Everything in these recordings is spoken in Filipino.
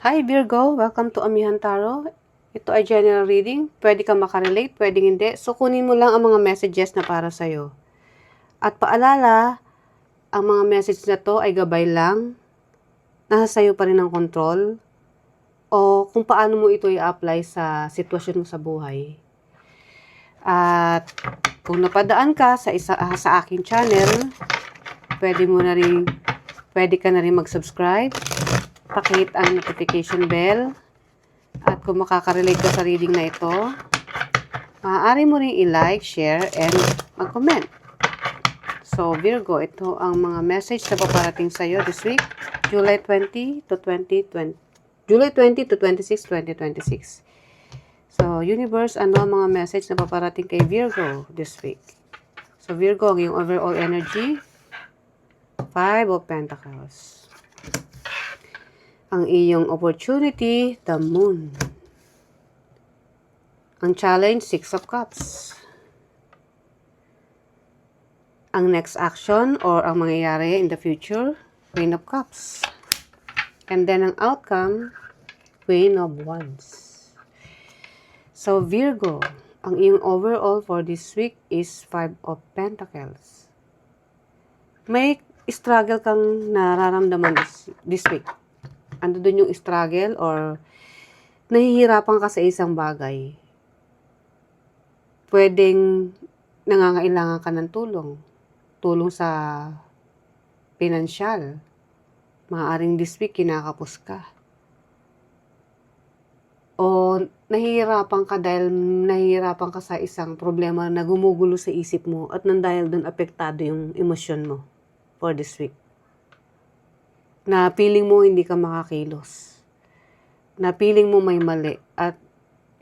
Hi Virgo, welcome to Amihan Tarot. Ito ay general reading. Pwede ka makarelate, pwede hindi. So kunin mo lang ang mga messages na para sa'yo. At paalala, ang mga message na to ay gabay lang. Nasa sa'yo pa rin ang control. O kung paano mo ito i-apply sa sitwasyon mo sa buhay. At kung napadaan ka sa aking channel, pwede ka na rin mag-subscribe. Pakihit ang notification bell. At kung makakarelate ka sa reading na ito, maaari mo rin i-like, share, and mag-comment. So, Virgo, ito ang mga message na paparating sa iyo this week, July 20 to 26, 2026. So, Universe, ano ang mga message na paparating kay Virgo this week? So, Virgo, ang iyong overall energy, 5 of Pentacles. Ang iyong opportunity, the Moon. Ang challenge, 6 of Cups. Ang next action or ang mangyayari in the future, Queen of Cups. And then ang outcome, Queen of Wands. So Virgo, ang iyong overall for this week is 5 of Pentacles. May struggle kang nararamdaman this week. Ando dun yung struggle or nahihirapan ka sa isang bagay. Pwedeng nangangailangan ka ng tulong. Tulong sa pinansyal. Maaaring this week kinakapos ka. O nahihirapan ka dahil nahihirapan ka sa isang problema na gumugulo sa isip mo at nang dahil dun apektado yung emosyon mo for this week. Na feeling mo hindi ka makakilos. Na feeling mo may mali. At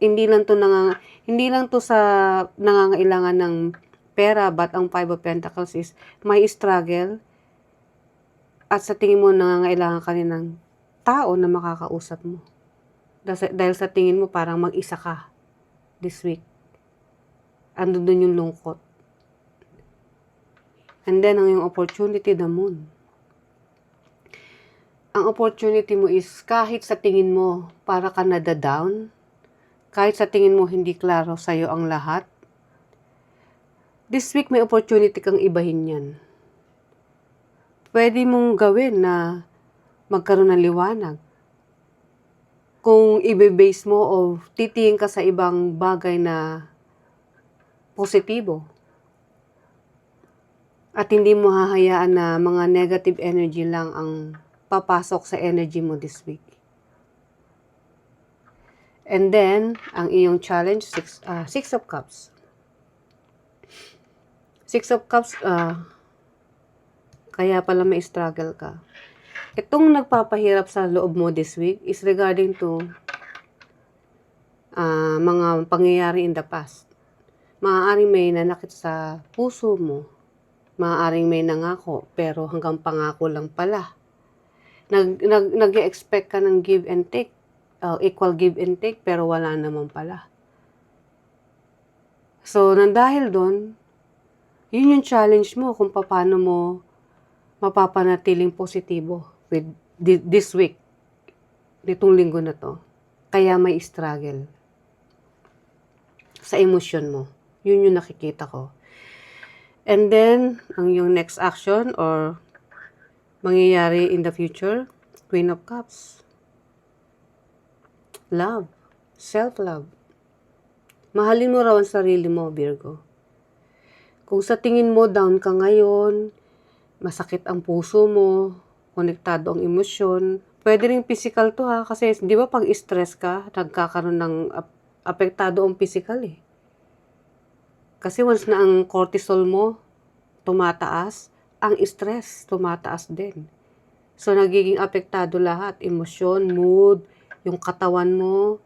hindi lang to sa nangangailangan ng pera, but ang 5 of Pentacles is may struggle. At sa tingin mo nangangailangan ka rin ng tao na makakausap mo. Dahil sa tingin mo parang mag-isa ka this week. Ando dun yung lungkot. And then ang yung opportunity, the Moon. Ang opportunity mo is kahit sa tingin mo para ka nada-down, kahit sa tingin mo hindi klaro sa'yo ang lahat, this week may opportunity kang ibahin yan. Pwede mong gawin na magkaroon ng liwanag. Kung i-base mo o titingin ka sa ibang bagay na positibo. At hindi mo hahayaan na mga negative energy lang ang papasok sa energy mo this week. And then, ang iyong challenge, 6 of Cups. 6 of Cups, kaya pala may struggle ka. Itong nagpapahirap sa loob mo this week is regarding to mga pangyayari in the past. Maaaring may nanakit sa puso mo. Maaaring may nangako, pero hanggang pangako lang pala. Nag-expect ka ng give and take, equal give and take, pero wala naman pala. So, dahil doon, yun yung challenge mo kung paano mo mapapanatiling positibo with this week, nitong linggo na to. Kaya may struggle sa emosyon mo. Yun yung nakikita ko. And then, ang yung next action or mangyayari in the future, Queen of Cups. Love. Self-love. Mahalin mo raw ang sarili mo, Virgo. Kung sa tingin mo down ka ngayon, masakit ang puso mo, konektado ang emosyon, pwede rin physical to ha, kasi di ba pag stress ka, nagkakaroon ng apektado ang physical eh. Kasi once na ang cortisol mo tumataas, ang stress tumataas din. So nagiging apektado lahat, emosyon, mood, yung katawan mo,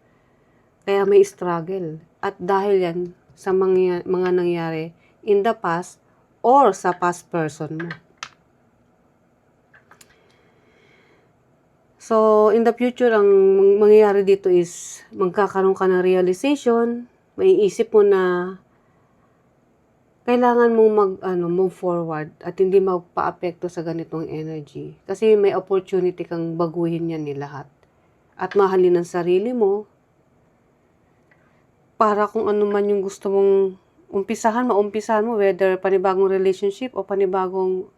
kaya may struggle. At dahil yan sa mga nangyari in the past or sa past person mo. So, in the future, ang mangyayari dito is magkakaroon ka ng realization, maiisip mo na kailangan mong move forward at hindi magpa-apekto sa ganitong energy. Kasi may opportunity kang baguhin yan ni lahat. at mahalin ang sarili mo para kung ano man yung gusto mong maumpisahan mo, whether panibagong relationship o panibagong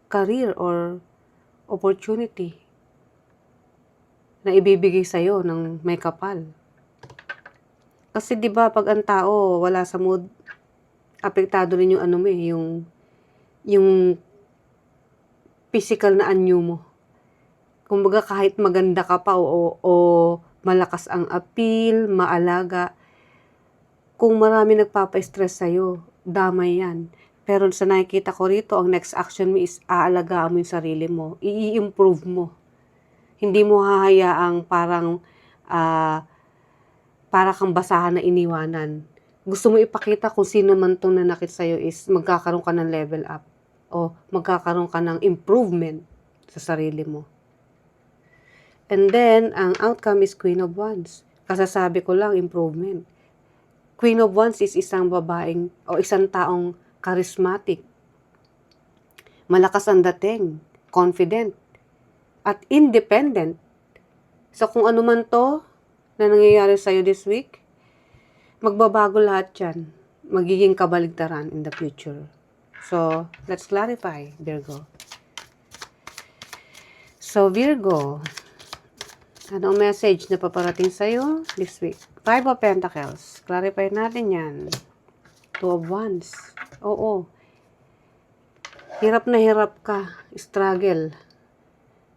career or opportunity na ibibigay sa'yo ng may kapal. Kasi 'di ba pag ang tao wala sa mood, apektado rin yung yung physical na anyo mo. Kumbaga kahit maganda ka pa o malakas ang appeal, maalaga, kung marami nagpapa-stress sa'yo, damay yan. Pero sa nakikita ko rito, ang next action mo is aalagaan mo yung sarili mo. I-improve mo. Hindi mo hahayaang para kang basahan na iniwanan. Gusto mo ipakita kung sino man itong nanakit sa'yo is magkakaroon ka ng level up o magkakaroon ka ng improvement sa sarili mo. And then, ang outcome is Queen of Wands. Kasasabi ko lang, improvement. Queen of Wands is isang babaeng o isang taong charismatic, malakas ang dating, confident, at independent. So kung ano man to na nangyayari sa'yo this week, magbabago lahat yan. Magiging kabaligtaran in the future. So, let's clarify, Virgo. So, Virgo, anong message na paparating sa'yo this week? Five of Pentacles. Clarify natin yan. Two of Wands. Oo. Hirap na hirap ka. Struggle.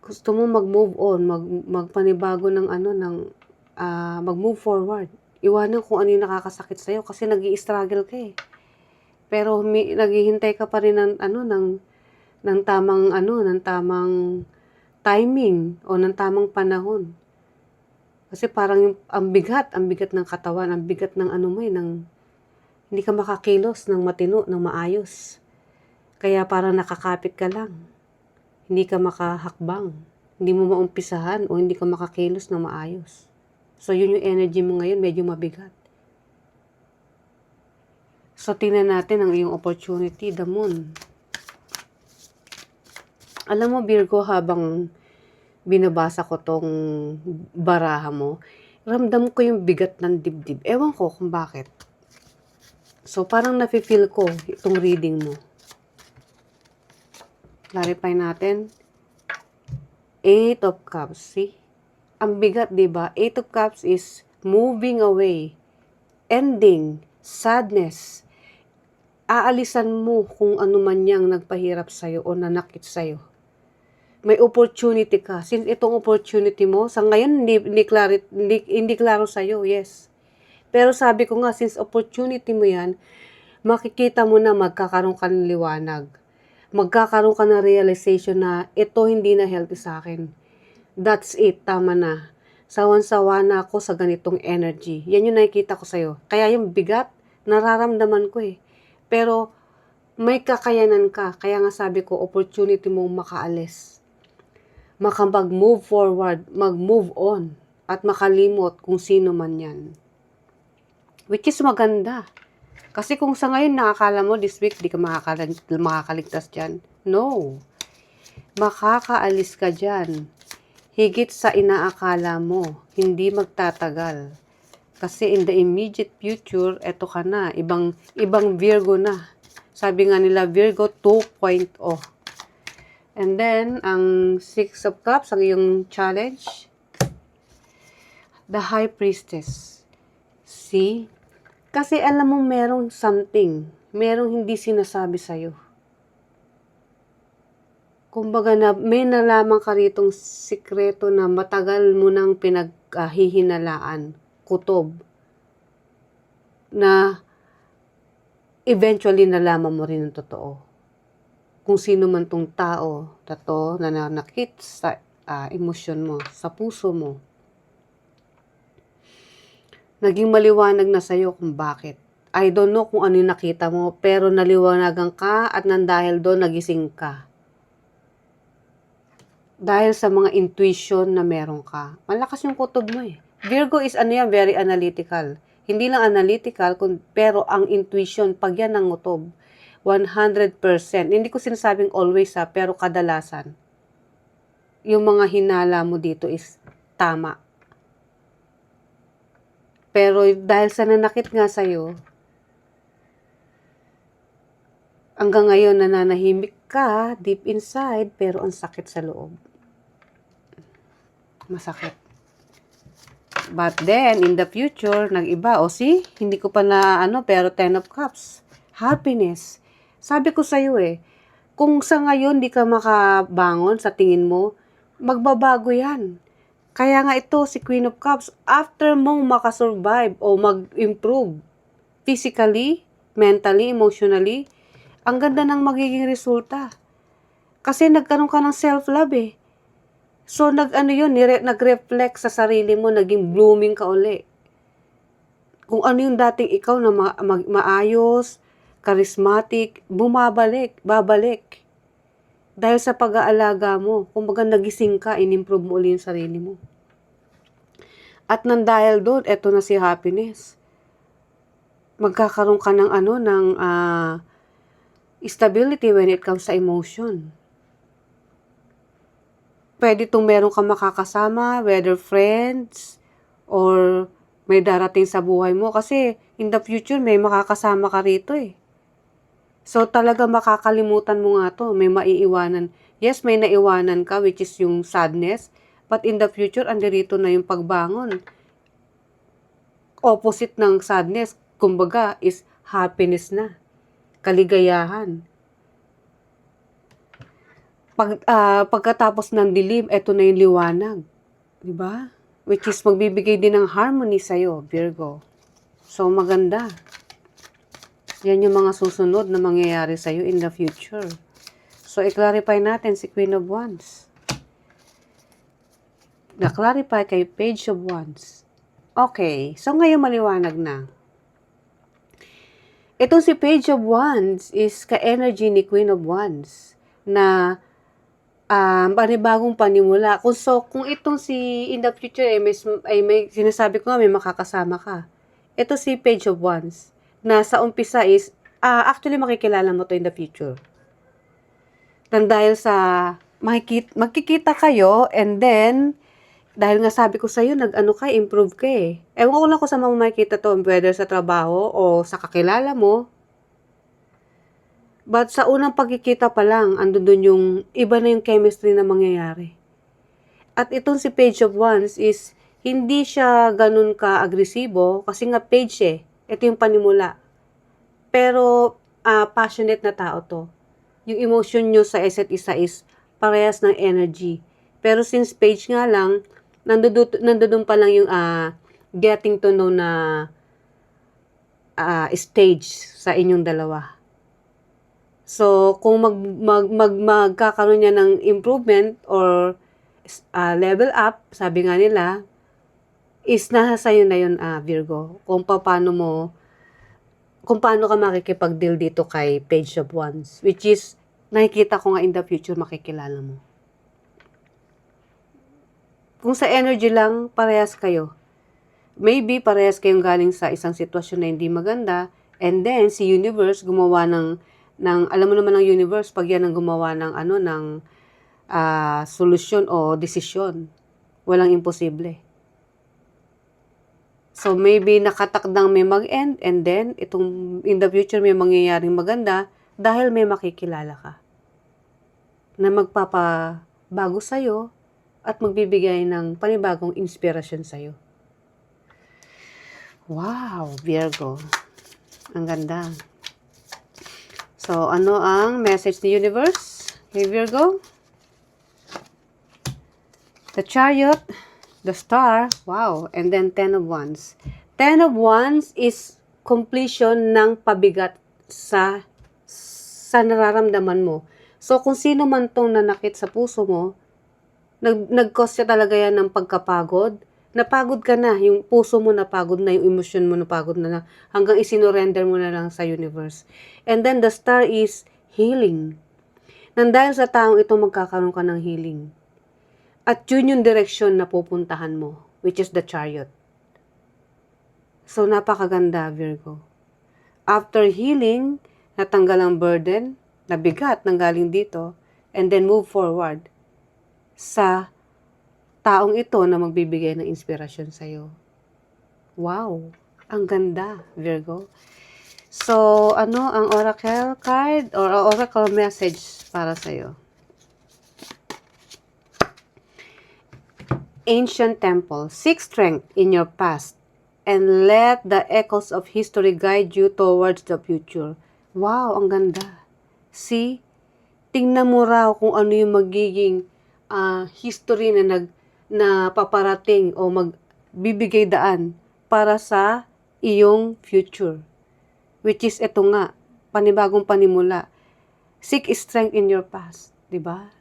Gusto mo mag-move on. Magpanibago ng mag-move forward. Iwanan kung ano yung nakakasakit sa'yo kasi nag-i-struggle ka eh. Pero naghihintay ka pa rin ng tamang timing o ng tamang panahon. Kasi parang ang bigat ng katawan, ang bigat ng hindi ka makakilos ng matino, ng maayos. Kaya parang nakakapit ka lang. Hindi ka makahakbang. Hindi mo maumpisahan o hindi ka makakilos ng maayos. So yun yung energy mo ngayon, medyo mabigat. So tingnan natin ang iyong opportunity, the moon. Alam mo Virgo, habang binabasa ko tong baraha mo, ramdam ko yung bigat ng dibdib. Ewan ko kung bakit. So, parang nafe-feel ko itong reading mo. Clarify natin. Eight of Cups. See? Ang bigat, diba? Eight of Cups is moving away. Ending. Sadness. Aalisan mo kung ano man yang nagpahirap sa'yo o nanakit sa'yo. May opportunity ka. Since itong opportunity mo, sa ngayon, hindi klaro sa'yo, yes. Pero sabi ko nga, since opportunity mo yan, makikita mo na magkakaroon ka ng liwanag. Magkakaroon ka ng realization na ito hindi na healthy sa akin. That's it, tama na. Sawan-sawa na ako sa ganitong energy. Yan yung nakikita ko sa'yo. Kaya yung bigat, nararamdaman ko eh. Pero may kakayanan ka. Kaya nga sabi ko, opportunity mong makaalis. Mag-move forward, mag-move on, at makalimot kung sino man yan. Which is maganda. Kasi kung sa ngayon nakakala mo this week, di ka makakaligtas dyan. No. Makakaalis ka dyan. Higit sa inaakala mo, hindi magtatagal. Kasi in the immediate future, eto ka na, ibang Virgo na. Sabi nga nila, Virgo 2.0. And then, ang Six of Cups, ang iyong challenge, the High Priestess. See? Kasi alam mo merong something, merong hindi sinasabi sa'yo. Kumbaga may nalaman ka ritong sikreto na matagal mo nang pinaghihinalaan, kutob, na eventually nalaman mo rin ang totoo. Kung sino man tong tao na nanakit sa emosyon mo, sa puso mo. Naging maliwanag na sa'yo kung bakit. I don't know kung ano yung nakita mo, pero naliwanagan ka at nang dahil doon nagising ka. Dahil sa mga intuition na meron ka. Malakas yung kutob mo eh. Virgo is very analytical. Hindi lang analytical, pero ang intuition, pag yan ang kutob, 100%. Hindi ko sinasabing always pero kadalasan. Yung mga hinala mo dito is tama. Pero dahil sa nanakit nga sa'yo, hanggang ngayon nananahimik ka deep inside, pero ang sakit sa loob. Masakit. But then, in the future, nag-iba. O see, hindi ko pa na pero 10 of Cups. Happiness. Sabi ko sa'yo kung sa ngayon di ka makabangon sa tingin mo, magbabago yan. Kaya nga ito, si Queen of Cups, after mong makasurvive o mag-improve physically, mentally, emotionally, ang ganda ng magiging resulta. Kasi nagkaroon ka ng self-love So, nag-reflect sa sarili mo, naging blooming ka uli. Kung ano yung dating ikaw na maayos, charismatic, babalik. Dahil sa pag-aalaga mo, kumbaga nagising ka, in-improve mo uli yung sarili mo. At nang dahil doon, eto na si happiness. Magkakaroon ka ng stability when it comes sa emotion. Pwede itong meron kang makakasama, whether friends, or may darating sa buhay mo. Kasi in the future, may makakasama ka rito So talaga makakalimutan mo nga to, may maiiwanan. Yes, may naiwanan ka, which is yung sadness. But in the future, andirito na yung pagbangon. Opposite ng sadness, kumbaga, is happiness na. Kaligayahan. Pagkatapos ng dilim, eto na yung liwanag. Diba? Which is magbibigay din ng harmony sa'yo, Virgo. So, maganda. Yan yung mga susunod na mangyayari sa'yo in the future. So, i-clarify natin si Queen of Wands. Na-clarify kay Page of Wands. Okay. So, ngayon maliwanag na. Itong si Page of Wands is ka-energy ni Queen of Wands na panibagong panimula. Kung itong si in the future may sinasabi ko nga may makakasama ka. Ito si Page of Wands na sa umpisa is actually makikilala mo to in the future. Dan dahil sa magkikita kayo and then dahil nga sabi ko sa iyo improve ka Ewan ko lang kung sa mga makikita to, whether sa trabaho o sa kakilala mo. But sa unang pagkikita pa lang, andun yung iba na yung chemistry na mangyayari. At itong si Page of Wands is, hindi siya ganun ka-agresibo, kasi nga page Ito yung panimula. Pero, passionate na tao to. Yung emotion nyo sa isa't isa is parehas ng energy. Pero since page nga lang, nandun pa lang yung getting to know na stage sa inyong dalawa. So, kung magkakaroon niya ng improvement or level up, sabi nga nila, is nasa sa'yo na yun, Virgo. Kung paano ka makikipag-deal dito kay Page of Wands. Which is, nakikita ko nga in the future, makikilala mo. Kung sa energy lang, parehas kayo. Maybe, parehas kayong galing sa isang sitwasyon na hindi maganda, and then, si universe gumawa ng alam mo naman ng universe, pag yan ang gumawa ng solusyon o desisyon, walang imposible. So, maybe nakatakdang may mag-end and then, in the future may mangyayaring maganda dahil may makikilala ka na magpapabago sa'yo at magbibigay ng panibagong inspirasyon sa'yo. Wow, Virgo. Ang ganda. So, ano ang message ni universe? Hey, Virgo? The Chariot, the Star, wow, and then 10 of Wands. 10 of Wands is completion ng pabigat sa nararamdaman mo. So, kung sino man tong nanakit sa puso mo, nag-cause siya talaga yan ng pagkapagod. Napagod ka na, yung puso mo napagod na, yung emosyon mo napagod na, hanggang isinorender mo na lang sa universe. And then the star is healing. Nang dahil sa taong ito, magkakaroon ka ng healing. At yun yung direksyon na pupuntahan mo, which is the Chariot. So, napakaganda, Virgo. After healing, natanggal ang burden, nabigat nang galing dito, and then move forward sa taong ito na magbibigay ng inspirasyon sa'yo. Wow! Ang ganda, Virgo. So, ano ang oracle card or oracle message para sa'yo? Ancient temple. Seek strength in your past and let the echoes of history guide you towards the future. Wow, ang ganda. See? Tingnan mo raw kung ano yung magiging history na paparating o magbibigay daan para sa iyong future. Which is ito nga, panibagong panimula. Seek strength in your past, di ba?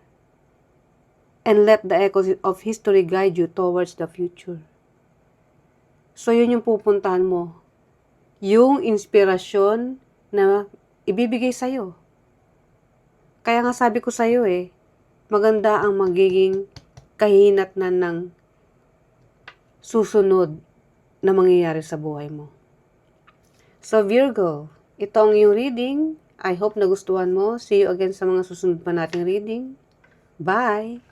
And let the echoes of history guide you towards the future. So, yun yung pupuntahan mo. Yung inspirasyon na ibibigay sa'yo. Kaya nga sabi ko sa'yo maganda ang magiging kahinatnan ng susunod na mangyayari sa buhay mo. So, Virgo, ito ang iyong reading. I hope nagustuhan mo. See you again sa mga susunod pa nating reading. Bye!